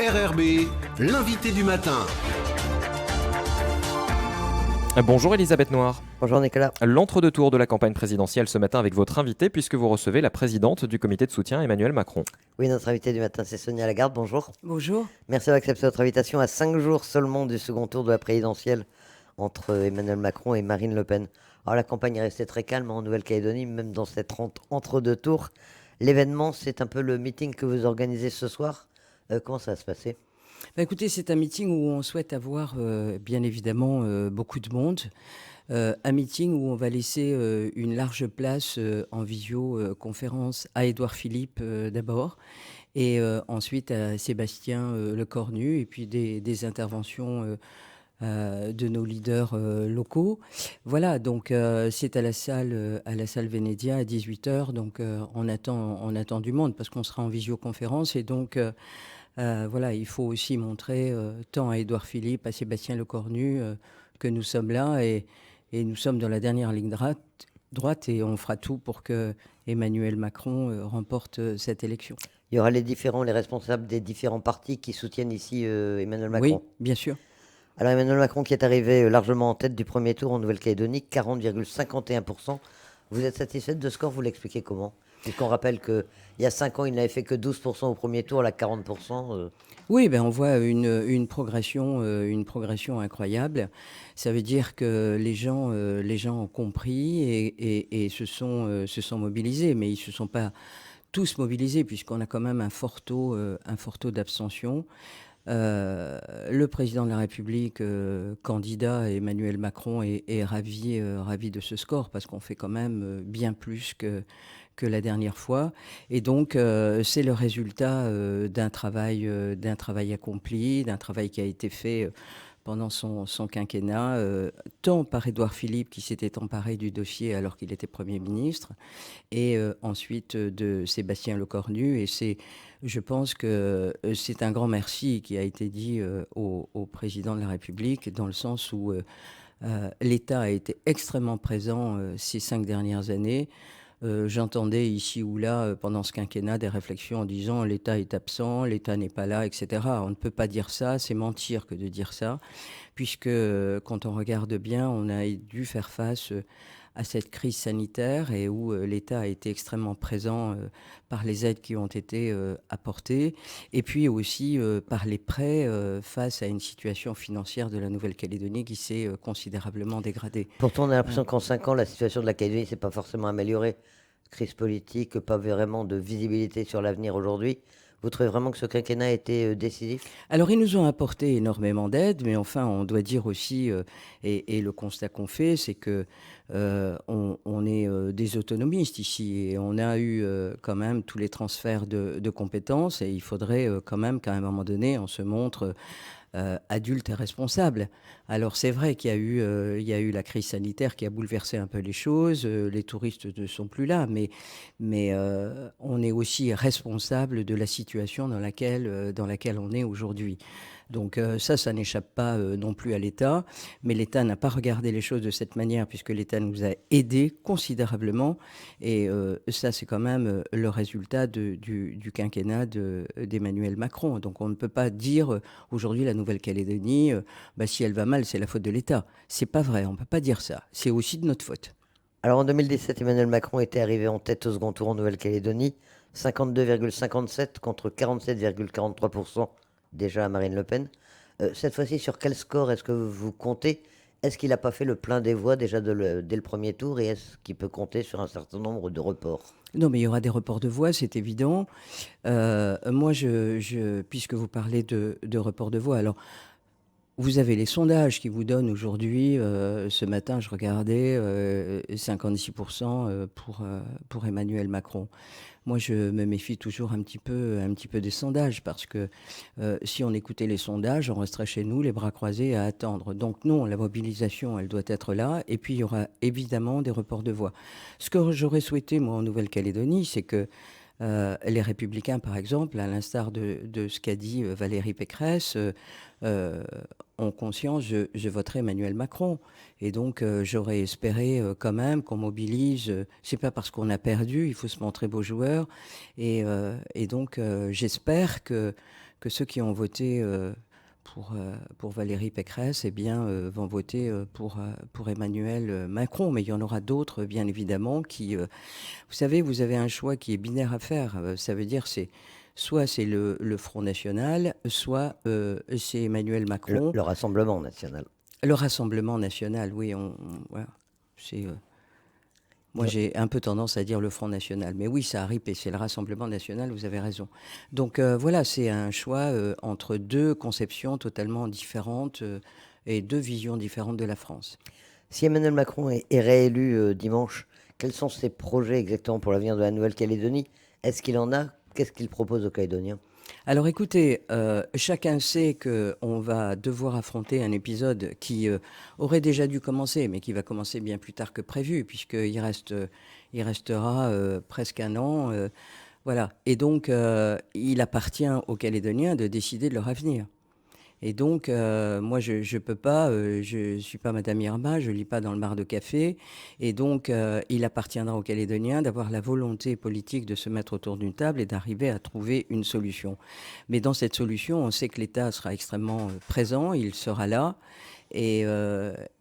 RRB, l'invité du matin. Bonjour Elisabeth Noir. Bonjour Nicolas. L'entre-deux-tours de la campagne présidentielle ce matin avec votre invité puisque vous recevez la présidente du comité de soutien Emmanuel Macron. Oui, notre invité du matin, c'est Sonia Lagarde. Bonjour. Bonjour. Merci d'avoir accepté notre invitation à 5 jours seulement du second tour de la présidentielle entre Emmanuel Macron et Marine Le Pen. Alors la campagne est restée très calme en Nouvelle-Calédonie, même dans cet entre-deux tours. L'événement, c'est un peu le meeting que vous organisez ce soir. Comment ça va se passer ? Écoutez, c'est un meeting où on souhaite avoir bien évidemment beaucoup de monde. Un meeting où on va laisser une large place en visioconférence à Édouard Philippe d'abord et ensuite à Sébastien Lecornu et puis des interventions de nos leaders locaux. Voilà, donc c'est à la salle Vénédia à 18h. Donc on attend du monde parce qu'on sera en visioconférence et donc voilà, il faut aussi montrer tant à Édouard Philippe, à Sébastien Lecornu que nous sommes là et nous sommes dans la dernière ligne droite et on fera tout pour que Emmanuel Macron remporte cette élection. Il y aura les responsables des différents partis qui soutiennent ici Emmanuel Macron. Oui, bien sûr. Alors Emmanuel Macron qui est arrivé largement en tête du premier tour en Nouvelle-Calédonie, 40,51%. Vous êtes satisfaite de ce score ? Vous l'expliquez comment ? Puisqu'on rappelle qu'il y a 5 ans, il n'avait fait que 12% au premier tour, là 40%. Oui, on voit une progression incroyable. Ça veut dire que les gens ont compris et se sont mobilisés, mais ils ne se sont pas tous mobilisés puisqu'on a quand même un fort taux d'abstention. Le président de la République, candidat Emmanuel Macron, est ravi de ce score parce qu'on fait quand même bien plus que la dernière fois. Et donc, c'est le résultat d'un travail accompli, d'un travail qui a été fait pendant son quinquennat, tant par Édouard Philippe qui s'était emparé du dossier alors qu'il était Premier ministre, et ensuite de Sébastien Lecornu. Et je pense que c'est un grand merci qui a été dit au président de la République, dans le sens où l'État a été extrêmement présent ces 5 dernières années. J'entendais ici ou là, pendant ce quinquennat, des réflexions en disant l'État est absent, l'État n'est pas là, etc. On ne peut pas dire ça, c'est mentir que de dire ça, puisque quand on regarde bien, on a dû faire face à cette crise sanitaire et où l'État a été extrêmement présent par les aides qui ont été apportées et puis aussi par les prêts face à une situation financière de la Nouvelle-Calédonie qui s'est considérablement dégradée. Pourtant, on a l'impression qu'en 5 ans, la situation de la Calédonie ne s'est pas forcément améliorée. Crise politique, pas vraiment de visibilité sur l'avenir aujourd'hui. Vous trouvez vraiment que ce quinquennat a été décisif ? Alors, ils nous ont apporté énormément d'aide, mais enfin, on doit dire aussi, et le constat qu'on fait, c'est que on est des autonomistes ici, et on a eu quand même tous les transferts de compétences, et il faudrait quand même qu'à un moment donné, on se montre adulte et responsable. Alors c'est vrai qu'il y a eu la crise sanitaire qui a bouleversé un peu les choses, les touristes ne sont plus là, mais on est aussi responsable de la situation dans laquelle on est aujourd'hui. Donc ça n'échappe pas non plus à l'État, mais l'État n'a pas regardé les choses de cette manière puisque l'État nous a aidés considérablement et ça c'est quand même le résultat du quinquennat d'Emmanuel Macron. Donc on ne peut pas dire aujourd'hui la Nouvelle-Calédonie, si elle va mal c'est la faute de l'État. C'est pas vrai, on ne peut pas dire ça. C'est aussi de notre faute. Alors en 2017, Emmanuel Macron était arrivé en tête au second tour en Nouvelle-Calédonie, 52,57 contre 47,43% déjà à Marine Le Pen. Cette fois-ci, sur quel score est-ce que vous comptez ? Est-ce qu'il n'a pas fait le plein des voix déjà dès le premier tour et est-ce qu'il peut compter sur un certain nombre de reports ? Non, mais il y aura des reports de voix, c'est évident. Moi, puisque vous parlez de reports de voix, alors vous avez les sondages qui vous donnent aujourd'hui, ce matin je regardais, 56% pour Emmanuel Macron. Moi je me méfie toujours un petit peu des sondages parce que si on écoutait les sondages, on resterait chez nous les bras croisés à attendre. Donc non, la mobilisation elle doit être là et puis il y aura évidemment des reports de voix. Ce que j'aurais souhaité moi en Nouvelle-Calédonie, c'est que les Républicains, par exemple, à l'instar de ce qu'a dit Valérie Pécresse, ont conscience, je voterai Emmanuel Macron. Et donc, j'aurais espéré quand même qu'on mobilise. C'est pas parce qu'on a perdu, il faut se montrer beau joueur. Et donc, j'espère que ceux qui ont voté pour Valérie Pécresse, eh bien, vont voter pour Emmanuel Macron. Mais il y en aura d'autres, bien évidemment, qui... vous savez, vous avez un choix qui est binaire à faire. Ça veut dire soit c'est le Front National, soit c'est Emmanuel Macron. Le Rassemblement national. Le Rassemblement national, oui. Voilà, c'est... Moi, j'ai un peu tendance à dire le Front National. Mais oui, ça a ripé. C'est le Rassemblement National, vous avez raison. Donc voilà, c'est un choix entre deux conceptions totalement différentes et deux visions différentes de la France. Si Emmanuel Macron est réélu dimanche, quels sont ses projets exactement pour l'avenir de la Nouvelle-Calédonie? Est-ce qu'il en a? Qu'est-ce qu'il propose aux Calédoniens? Alors écoutez, chacun sait qu'on va devoir affronter un épisode qui aurait déjà dû commencer, mais qui va commencer bien plus tard que prévu, puisqu'il restera presque un an. Voilà. Et donc, il appartient aux Calédoniens de décider de leur avenir. Et donc, moi, je peux pas, je suis pas Madame Irma, je lis pas dans le mar de café. Et donc, il appartiendra aux Calédoniens d'avoir la volonté politique de se mettre autour d'une table et d'arriver à trouver une solution. Mais dans cette solution, on sait que l'État sera extrêmement présent, il sera là. Et,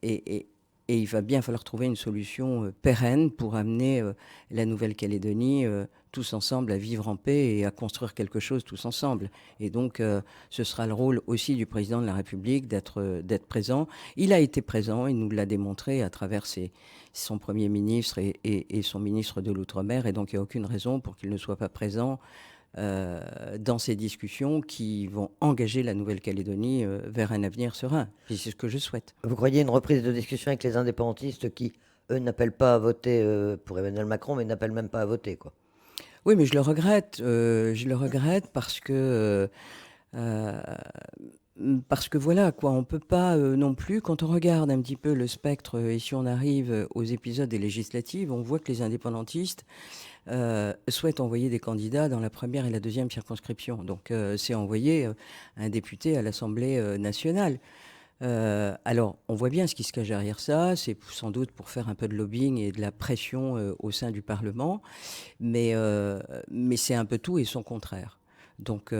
et il va bien falloir trouver une solution pérenne pour amener la Nouvelle-Calédonie tous ensemble à vivre en paix et à construire quelque chose tous ensemble. Et donc, ce sera le rôle aussi du président de la République d'être présent. Il a été présent, il nous l'a démontré à travers son Premier ministre et son ministre de l'Outre-mer. Et donc, il n'y a aucune raison pour qu'il ne soit pas présent dans ces discussions qui vont engager la Nouvelle-Calédonie vers un avenir serein. Et c'est ce que je souhaite. Vous croyez une reprise de discussion avec les indépendantistes qui, eux, n'appellent pas à voter pour Emmanuel Macron, mais n'appellent même pas à voter, quoi? Oui, mais je le regrette. Je le regrette parce que voilà, quoi, on peut pas non plus, quand on regarde un petit peu le spectre, et si on arrive aux épisodes des législatives, on voit que les indépendantistes souhaitent envoyer des candidats dans la première et la deuxième circonscription. Donc c'est envoyer un député à l'Assemblée nationale. Alors, on voit bien ce qui se cache derrière ça. C'est sans doute pour faire un peu de lobbying et de la pression au sein du Parlement. Mais c'est un peu tout et son contraire. Donc,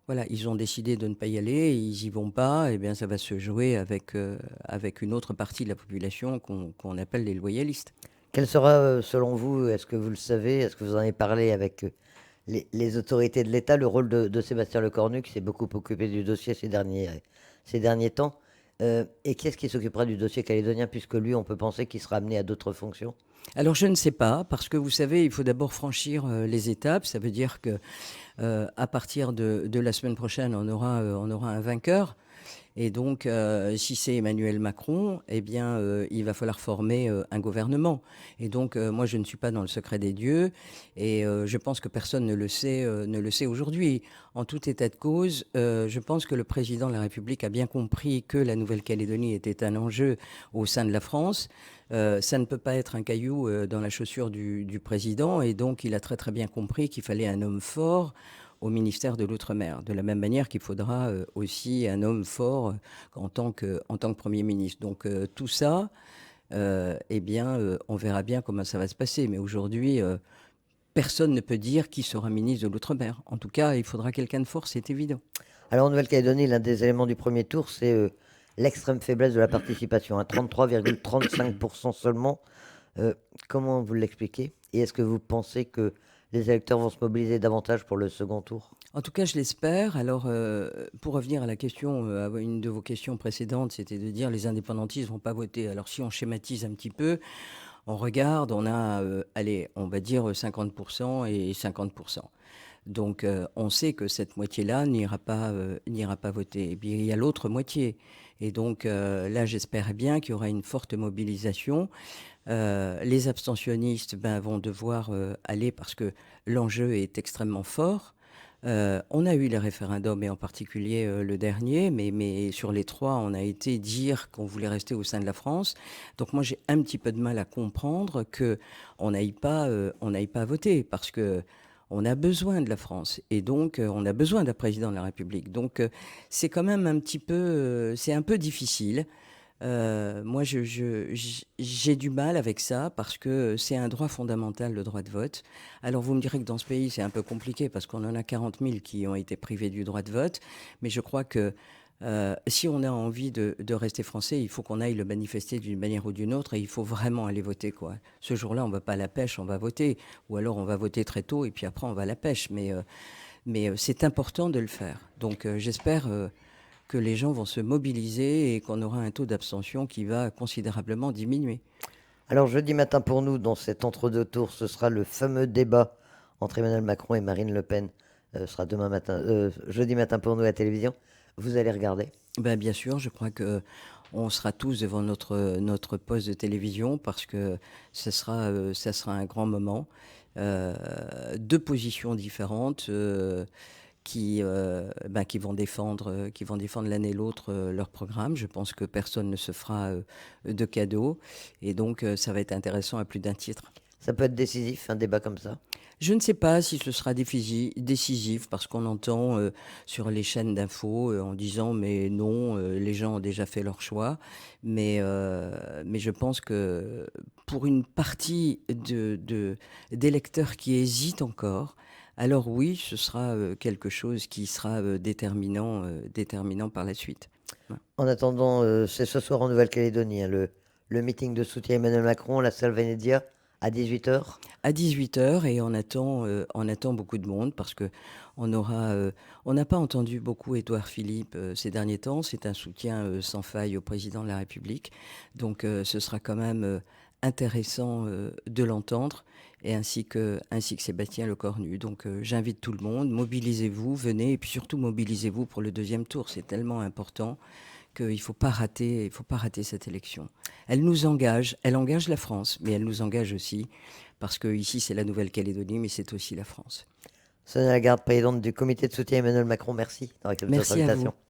voilà, ils ont décidé de ne pas y aller, ils y vont pas. Eh bien, ça va se jouer avec une autre partie de la population qu'on appelle les loyalistes. Quel sera, selon vous, est-ce que vous le savez, est-ce que vous en avez parlé avec les autorités de l'État, le rôle de Sébastien Lecornu, qui s'est beaucoup occupé du dossier ces derniers temps, et qui est-ce qui s'occupera du dossier calédonien, puisque lui, on peut penser qu'il sera amené à d'autres fonctions? Alors je ne sais pas, parce que vous savez, il faut d'abord franchir les étapes. Ça veut dire que à partir de la semaine prochaine, on aura un vainqueur. Et donc, si c'est Emmanuel Macron, eh bien, il va falloir former un gouvernement. Et donc, moi, je ne suis pas dans le secret des dieux, et je pense que personne ne le sait aujourd'hui. En tout état de cause, je pense que le président de la République a bien compris que la Nouvelle-Calédonie était un enjeu au sein de la France. Ça ne peut pas être un caillou dans la chaussure du président, et donc il a très très bien compris qu'il fallait un homme fort au ministère de l'Outre-mer, de la même manière qu'il faudra aussi un homme fort en tant que Premier ministre. Donc tout ça, eh bien, on verra bien comment ça va se passer. Mais aujourd'hui, personne ne peut dire qui sera ministre de l'Outre-mer. En tout cas, il faudra quelqu'un de fort, c'est évident. Alors, en Nouvelle-Calédonie, l'un des éléments du premier tour, c'est l'extrême faiblesse de la participation, à 33,35% seulement. Comment vous l'expliquez? Et est-ce que vous pensez que les électeurs vont se mobiliser davantage pour le second tour? En tout cas, je l'espère. Alors, pour revenir à la question, à une de vos questions précédentes, c'était de dire les indépendantistes ne vont pas voter. Alors, si on schématise un petit peu, on regarde, on a, allez, on va dire 50% et 50%. Donc, on sait que cette moitié-là n'ira pas voter. Et puis, il y a l'autre moitié. Et donc, là, j'espère bien qu'il y aura une forte mobilisation. Les abstentionnistes vont devoir aller parce que l'enjeu est extrêmement fort. On a eu les référendums, et en particulier le dernier, mais sur les trois, on a été dire qu'on voulait rester au sein de la France. Donc moi, j'ai un petit peu de mal à comprendre qu'on n'aille pas voter, parce que on a besoin de la France, et donc on a besoin d'un président de la République. Donc c'est quand même un petit peu, c'est un peu difficile. Moi, j'ai du mal avec ça parce que c'est un droit fondamental, le droit de vote. Alors, vous me direz que dans ce pays, c'est un peu compliqué parce qu'on en a 40 000 qui ont été privés du droit de vote. Mais je crois que si on a envie de rester français, il faut qu'on aille le manifester d'une manière ou d'une autre et il faut vraiment aller voter, quoi. Ce jour-là, on ne va pas à la pêche, on va voter. Ou alors, on va voter très tôt et puis après, on va à la pêche. Mais c'est important de le faire. Donc, j'espère que les gens vont se mobiliser et qu'on aura un taux d'abstention qui va considérablement diminuer. Alors jeudi matin pour nous, dans cet entre-deux tours, ce sera le fameux débat entre Emmanuel Macron et Marine Le Pen. Ce sera jeudi matin pour nous à la télévision. Vous allez regarder? Ben, bien sûr, je crois que on sera tous devant notre poste de télévision parce que ça sera un grand moment. Deux positions différentes qui vont défendre l'un et l'autre leur programme. Je pense que personne ne se fera de cadeaux et donc ça va être intéressant à plus d'un titre. Ça peut être décisif, un débat comme ça. Je ne sais pas si ce sera décisif parce qu'on entend sur les chaînes d'infos en disant mais non, les gens ont déjà fait leur choix. Mais je pense que pour une partie d'électeurs qui hésitent encore, alors oui, ce sera quelque chose qui sera déterminant par la suite. Voilà. En attendant, c'est ce soir en Nouvelle-Calédonie, hein, le meeting de soutien à Emmanuel Macron, la salle Vénédia, à 18h. À 18 h et on attend beaucoup de monde parce que on n'a pas entendu beaucoup Édouard Philippe ces derniers temps. C'est un soutien sans faille au président de la République. Donc ce sera quand même intéressant de l'entendre et ainsi que Sébastien Lecornu. Donc j'invite tout le monde, mobilisez-vous, venez et puis surtout mobilisez-vous pour le deuxième tour. C'est tellement important qu'il ne faut pas rater cette élection. Elle nous engage, elle engage la France, mais elle nous engage aussi, parce que ici c'est la Nouvelle-Calédonie, mais c'est aussi la France. Sonia Lagarde, présidente du comité de soutien à Emmanuel Macron, merci d'avoir accepté notre Merci à vous. invitation.